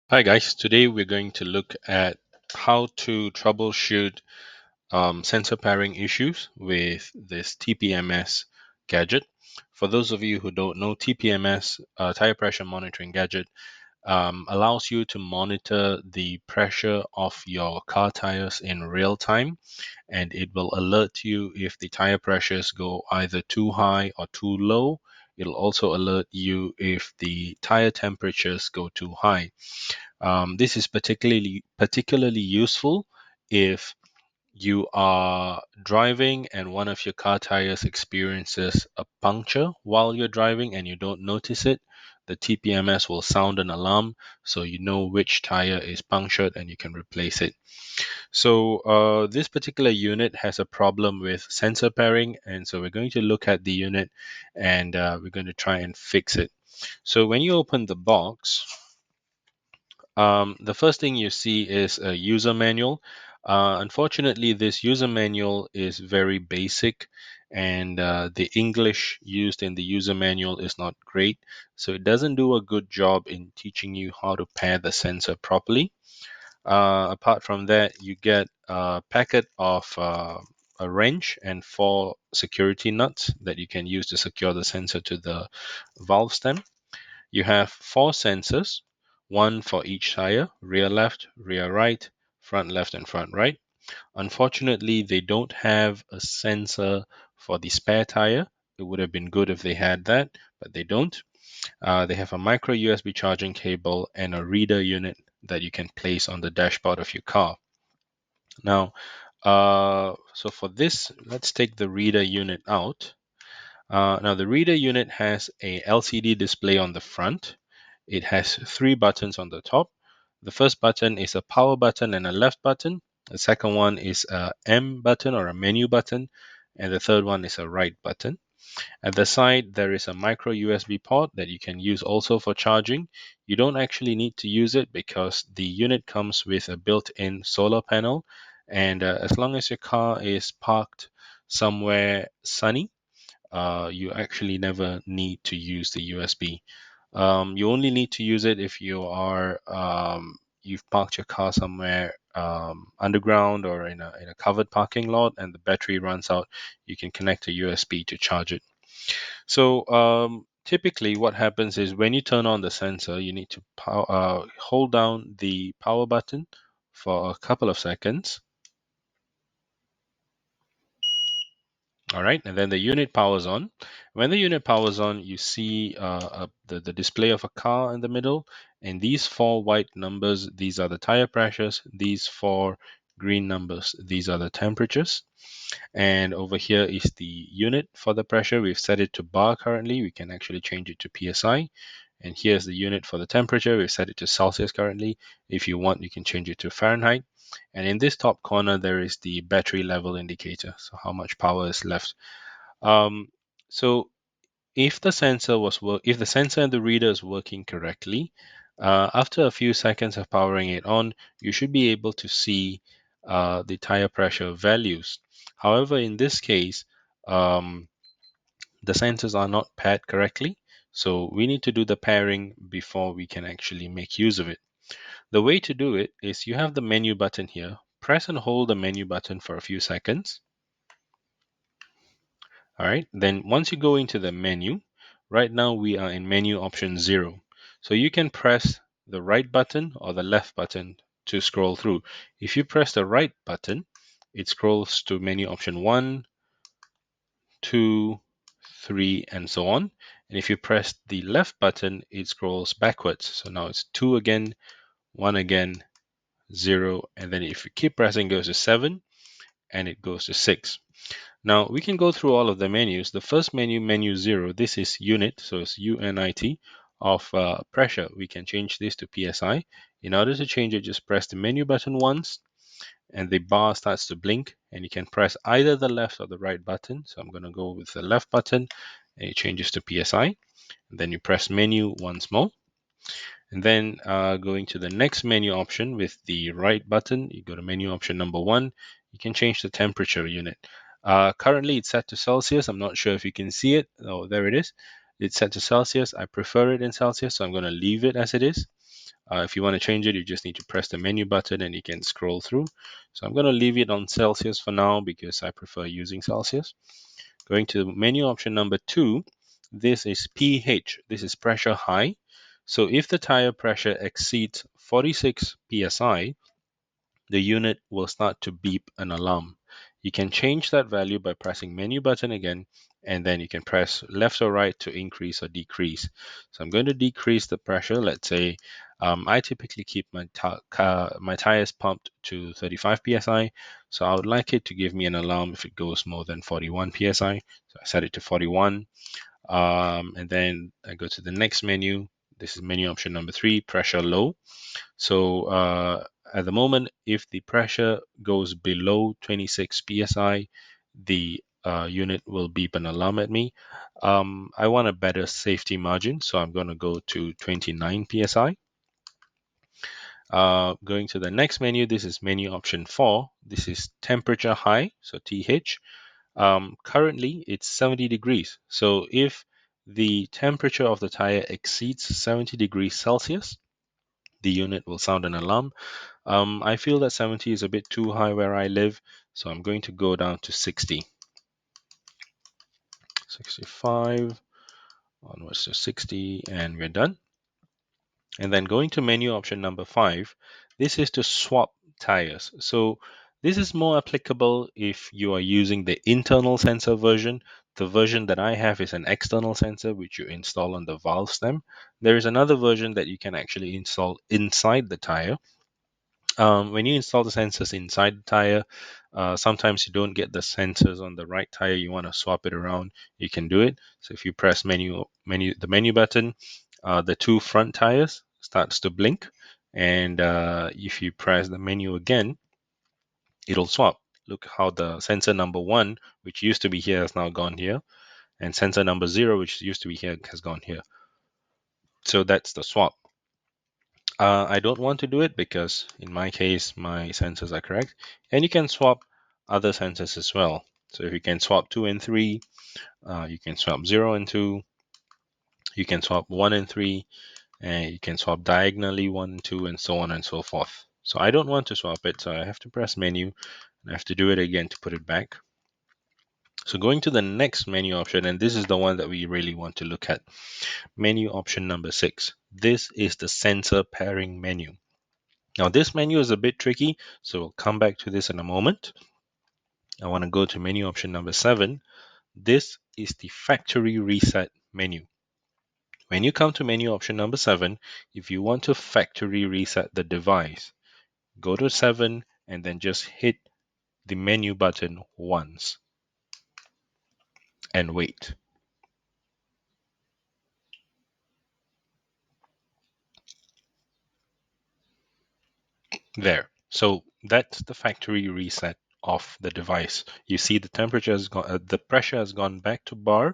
Hi guys, today we're going to look at how to troubleshoot sensor pairing issues with this TPMS gadget. For those of you who don't know, TPMS, tire pressure monitoring gadget, allows you to monitor the pressure of your car tires in real time, and it will alert you if the tire pressures go either too high or too low. It'll also alert you if the tire temperatures go too high. This is particularly useful if you are driving and one of your car tires experiences a puncture while you're driving and you don't notice it. The TPMS will sound an alarm so you know which tire is punctured and you can replace it. So this particular unit has a problem with sensor pairing, and so we're going to look at the unit and we're going to try and fix it. So when you open the box, the first thing you see is a user manual. Unfortunately, this user manual is very basic, and the English used in the user manual is not great. So it doesn't do a good job in teaching you how to pair the sensor properly. Apart from that, you get a packet of a wrench and four security nuts that you can use to secure the sensor to the valve stem. You have four sensors, one for each tire: rear left, rear right, front left, and front right. Unfortunately, they don't have a sensor for the spare tire. It would have been good if they had that, but they don't. They have a micro USB charging cable and a reader unit that you can place on the dashboard of your car. Now, so for this, let's take the reader unit out. Now, the reader unit has a LCD display on the front. It has three buttons on the top. The first button is a power button and a left button. The second one is a M button or a menu button. And the third one is a right button. At the side, there is a micro USB port that you can use also for charging. You don't actually need to use it because the unit comes with a built-in solar panel. And as long as your car is parked somewhere sunny, you actually never need to use the USB. You only need to use it if you've parked your car somewhere underground or in a covered parking lot and the battery runs out. You can connect a USB to charge it. So typically, what happens is when you turn on the sensor, you need to hold down the power button for a couple of seconds. All right, and then the unit powers on. When the unit powers on, you see the display of a car in the middle, and these four white numbers, these are the tire pressures. These four green numbers, these are the temperatures. And over here is the unit for the pressure. We've set it to bar currently. We can actually change it to PSI. And here's the unit for the temperature. We've set it to Celsius currently. If you want, you can change it to Fahrenheit. And in this top corner, there is the battery level indicator, so how much power is left. Um, so if the sensor and the reader is working correctly, after a few seconds of powering it on, you should be able to see the tire pressure values. However, in this case, um, the sensors are not paired correctly, so we need to do the pairing before we can actually make use of it. The way to do it is you have the menu button here. Press and hold the menu button for a few seconds. All right. Then once you go into the menu, right now we are in menu option 0. So you can press the right button or the left button to scroll through. If you press the right button, it scrolls to menu option 1, 2, 3, and so on. And if you press the left button, it scrolls backwards. So now it's 2 again, 1 again, 0, and then if you keep pressing, it goes to 7, and it goes to 6. Now we can go through all of the menus. The first menu, menu 0, this is unit, so it's UNIT of pressure. We can change this to PSI. In order to change it, just press the menu button once and the bar starts to blink, and you can press either the left or the right button. So I'm going to go with the left button and it changes to PSI. And then you press menu once more. And then going to the next menu option with the right button, you go to menu option number 1. You can change the temperature unit. Currently, it's set to Celsius. I'm not sure if you can see it. Oh, there it is. It's set to Celsius. I prefer it in Celsius, so I'm going to leave it as it is. If you want to change it, you just need to press the menu button and you can scroll through. So I'm going to leave it on Celsius for now because I prefer using Celsius. Going to menu option number 2, this is pH. This is pressure high. So if the tire pressure exceeds 46 psi, the unit will start to beep an alarm. You can change that value by pressing menu button again, and then you can press left or right to increase or decrease. So I'm going to decrease the pressure. Let's say I typically keep my tires pumped to 35 psi, so I would like it to give me an alarm if it goes more than 41 psi. So I set it to 41, and then I go to the next menu. This is menu option number 3, pressure low. So at the moment, if the pressure goes below 26 psi, the unit will beep an alarm at me. I want a better safety margin, so I'm going to go to 29 psi. Going to the next menu, this is menu option 4. This is temperature high, so TH. Currently, it's 70 degrees. So if the temperature of the tire exceeds 70 degrees Celsius, the unit will sound an alarm. I feel that 70 is a bit too high where I live, so I'm going to go down to 60. 65, onwards to 60, and we're done. And then going to menu option number 5, this is to swap tires. So this is more applicable if you are using the internal sensor version. The version that I have is an external sensor, which you install on the valve stem. There is another version that you can actually install inside the tire. When you install the sensors inside the tire, sometimes you don't get the sensors on the right tire. You want to swap it around, you can do it. So if you press the menu button, the two front tires starts to blink, and if you press the menu again, it'll swap. Look how the sensor number 1, which used to be here, has now gone here, and sensor number 0, which used to be here, has gone here. So that's the swap. I don't want to do it because in my case, my sensors are correct. And you can swap other sensors as well. So if you can swap 2 and 3, you can swap 0 and 2, you can swap 1 and 3, and you can swap diagonally 1 and 2, and so on and so forth. So I don't want to swap it, so I have to press menu, and I have to do it again to put it back. So going to the next menu option, and this is the one that we really want to look at. Menu option number 6. This is the sensor pairing menu. Now this menu is a bit tricky, so we'll come back to this in a moment. I want to go to menu option number 7. This is the factory reset menu. When you come to menu option number 7, if you want to factory reset the device, go to 7 and then just hit the menu button once and wait. There. So that's the factory reset of the device. You see the temperature has gone, the pressure has gone back to bar,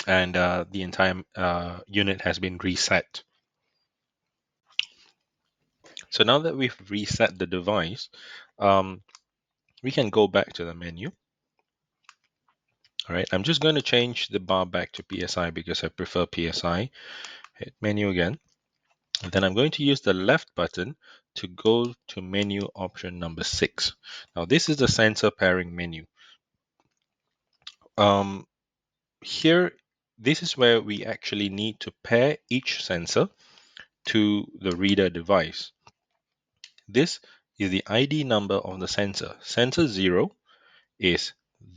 and the entire unit has been reset. So now that we've reset the device, we can go back to the menu. All right, I'm just going to change the bar back to PSI because I prefer PSI. Hit menu again. And then I'm going to use the left button to go to menu option number 6. Now this is the sensor pairing menu. Here, this is where we actually need to pair each sensor to the reader device. This is the ID number of the sensor. Sensor 0 is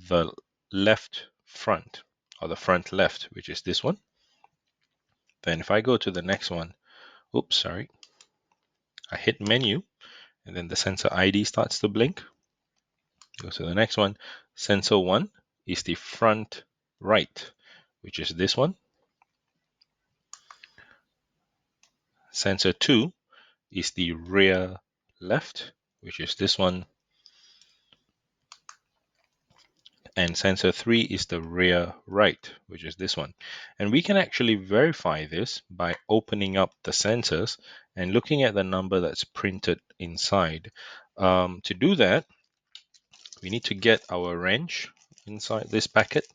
the left front, or the front left, which is this one. Then if I go to the next one, oops, sorry, I hit menu, and then the sensor ID starts to blink. Go to the next one. Sensor 1 is the front right, which is this one. Sensor 2 is the rear left, which is this one. And sensor 3 is the rear right, which is this one. And we can actually verify this by opening up the sensors and looking at the number that's printed inside. To do that, we need to get our wrench inside this packet.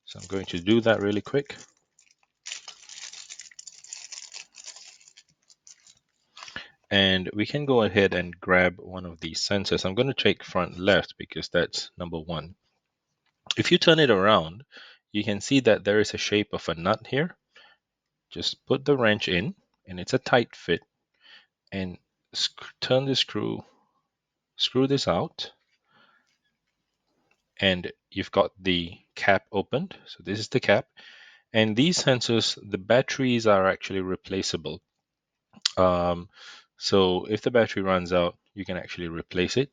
So I'm going to do that really quick. And we can go ahead and grab one of these sensors. I'm going to take front left because that's number one. If you turn it around, you can see that there is a shape of a nut here. Just put the wrench in, and it's a tight fit. And turn the screw this out, and you've got the cap opened. So this is the cap. And these sensors, the batteries are actually replaceable. So if the battery runs out, you can actually replace it.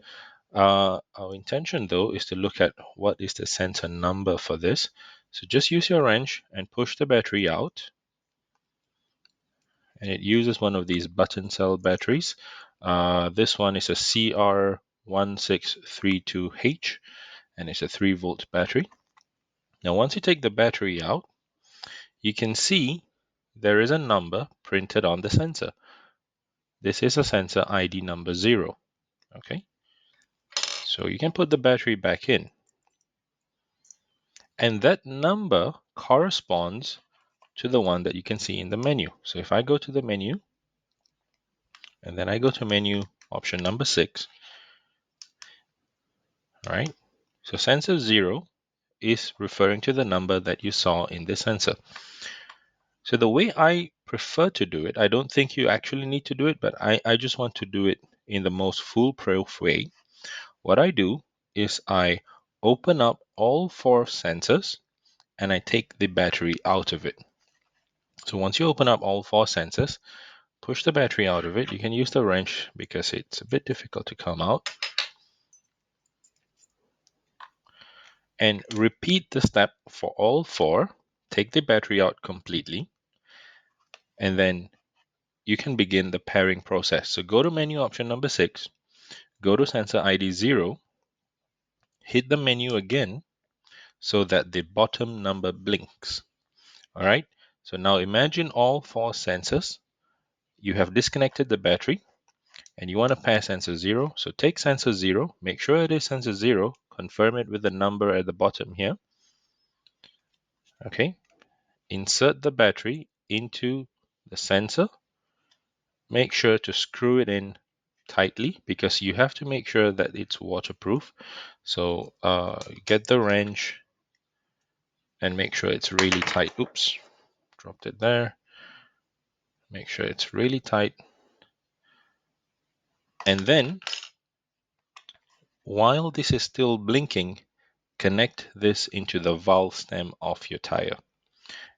Our intention though is to look at what is the sensor number for this. So just use your wrench and push the battery out. And it uses one of these button cell batteries. This one is a CR1632H, and it's a 3-volt battery. Now once you take the battery out, you can see there is a number printed on the sensor. This is a sensor ID number 0. Okay, so you can put the battery back in. And that number corresponds to the one that you can see in the menu. So if I go to the menu, and then I go to menu option number 6, all right? So sensor 0 is referring to the number that you saw in the sensor. So the way I prefer to do it, I don't think you actually need to do it, but I just want to do it in the most foolproof way. What I do is I open up all 4 sensors and I take the battery out of it. So once you open up all 4 sensors, push the battery out of it. You can use the wrench because it's a bit difficult to come out. And repeat the step for all 4. Take the battery out completely. And then you can begin the pairing process. So go to menu option number 6, go to sensor ID 0, hit the menu again so that the bottom number blinks. All right. So now imagine all 4 sensors. You have disconnected the battery and you want to pair sensor 0. So take sensor 0, make sure it is sensor 0, confirm it with the number at the bottom here. Okay. Insert the battery into the sensor. Make sure to screw it in tightly because you have to make sure that it's waterproof. So get the wrench and make sure it's really tight. Oops, dropped it there. Make sure it's really tight. And then while this is still blinking, connect this into the valve stem of your tire.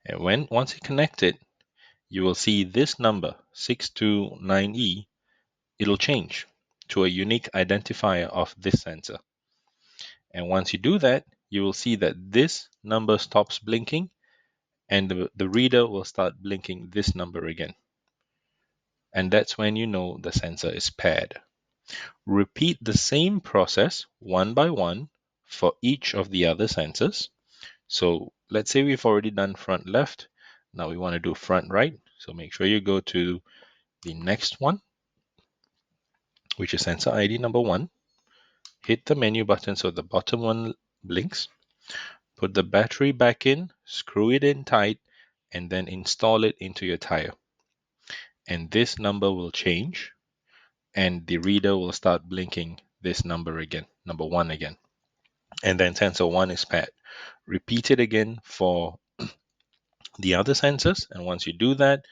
And once you connect it, you will see this number 629E. It'll change to a unique identifier of this sensor. And once you do that, you will see that this number stops blinking and the reader will start blinking this number again. And that's when you know the sensor is paired. Repeat the same process one by one for each of the other sensors. So let's say we've already done front left. Now we want to do front right. So make sure you go to the next one, which is sensor ID number 1. Hit the menu button so the bottom one blinks. Put the battery back in, screw it in tight, and then install it into your tire. And this number will change, and the reader will start blinking this number again, number 1 again. And then sensor 1 is paired. Repeat it again for the other sensors, and once you do that,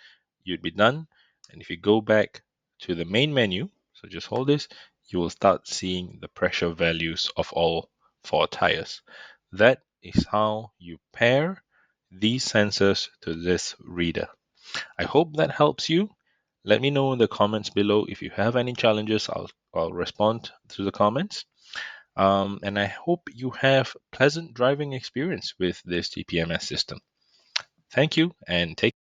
you'd be done. And if you go back to the main menu, so just hold this, you will start seeing the pressure values of all 4 tires. That is how you pair these sensors to this reader. I hope that helps you. Let me know in the comments below if you have any challenges. I'll respond to the comments. And I hope you have pleasant driving experience with this TPMS system. Thank you and take